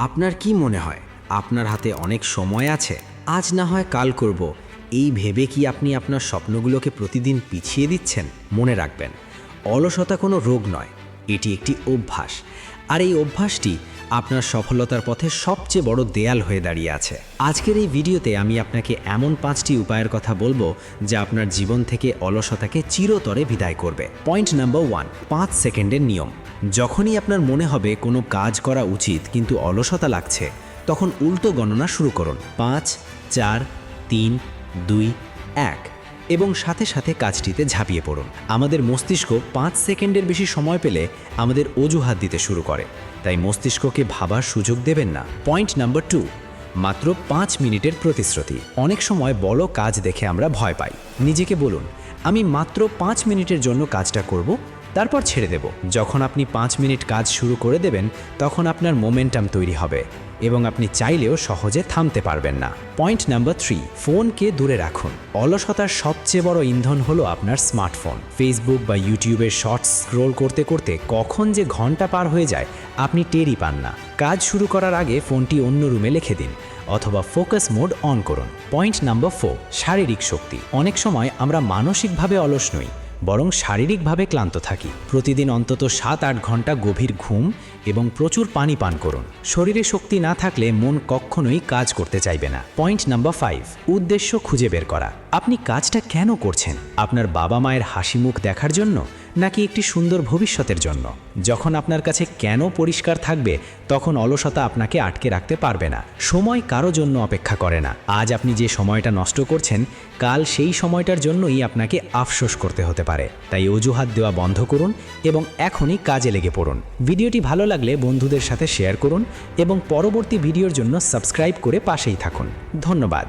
আপনার কি মনে হয় আপনার হাতে অনেক সময় আছে? আজ না হয় কাল করব, এই ভেবে কি আপনি আপনার স্বপ্নগুলোকে প্রতিদিন পিছিয়ে দিচ্ছেন? মনে রাখবেন, অলসতা কোনো রোগ নয়, এটি একটি অভ্যাস। আর এই অভ্যাসটি আপনার সফলতার পথে সবচেয়ে বড় দেয়াল হয়ে দাঁড়িয়ে আছে। আজকের এই ভিডিওতে আমি আপনাকে এমন 5টি উপায়ের কথা বলবো যা আপনার জীবন থেকে অলসতাকে চিরতরে বিদায় করবে। পয়েন্ট নাম্বার 1, 5 সেকেন্ডের নিয়ম। যখনই আপনার মনে হবে কোনো কাজ করা উচিত কিন্তু অলসতা লাগছে, তখন উল্টো গণনা শুরু করুন। 5, 4, 3, 2, 1 এবং সাথে সাথে কাজটিতে ঝাঁপিয়ে পড়ুন। আমাদের মস্তিষ্ক 5 সেকেন্ডের বেশি সময় পেলে আমাদের অজুহাত দিতে শুরু করে, তাই মস্তিষ্ককে ভাবার সুযোগ দেবেন না। পয়েন্ট নাম্বার 2, মাত্র 5 মিনিটের প্রতিশ্রুতি। অনেক সময় বড় কাজ দেখে আমরা ভয় পাই। নিজেকে বলুন, আমি মাত্র 5 মিনিটের জন্য কাজটা করব, তারপর ছেড়ে দেব। যখন আপনি 5 মিনিট কাজ শুরু করে দেবেন, তখন আপনার মোমেন্টাম তৈরি হবে এবং আপনি চাইলেও সহজে থামতে পারবেন না। পয়েন্ট নাম্বার 3, ফোনকে দূরে রাখুন। অলসতার সবচেয়ে বড় ইন্ধন হলো আপনার স্মার্টফোন। ফেসবুক বা ইউটিউবের শর্টস স্ক্রোল করতে করতে কখন যে ঘন্টা পার হয়ে যায় আপনি টেরই পান না। কাজ শুরু করার আগে ফোনটি অন্য রুমে রেখে দিন অথবা ফোকাস মোড অন করুন। পয়েন্ট নাম্বার 4, শারীরিক শক্তি। অনেক সময় আমরা মানসিকভাবে অলস নই, বরং শারীরিকভাবে ক্লান্ত থাকি। প্রতিদিন অন্তত 7-8 ঘন্টা গভীর ঘুম এবং প্রচুর পানি পান করুন। শরীরে শক্তি না থাকলে মন কখনোই কাজ করতে চাইবে না। পয়েন্ট নাম্বার 5, উদ্দেশ্য খুঁজে বের করা। আপনি কাজটা কেন করছেন? আপনার বাবা মায়ের হাসি মুখ দেখার জন্য, নাকি একটি সুন্দর ভবিষ্যতের জন্য? যখন আপনার কাছে কেন পরিষ্কার থাকবে, তখন অলসতা আপনাকে আটকে রাখতে পারবে না। সময় কারো জন্য অপেক্ষা করে না। আজ আপনি যে সময়টা নষ্ট করছেন, কাল সেই সময়টার জন্যই আপনাকে আফসোস করতে হতে পারে। তাই অজুহাত দেওয়া বন্ধ করুন এবং এখনই কাজে লেগে পড়ুন। ভিডিওটি ভালো লাগলে বন্ধুদের সাথে শেয়ার করুন এবং পরবর্তী ভিডিওর জন্য সাবস্ক্রাইব করে পাশেই থাকুন। ধন্যবাদ।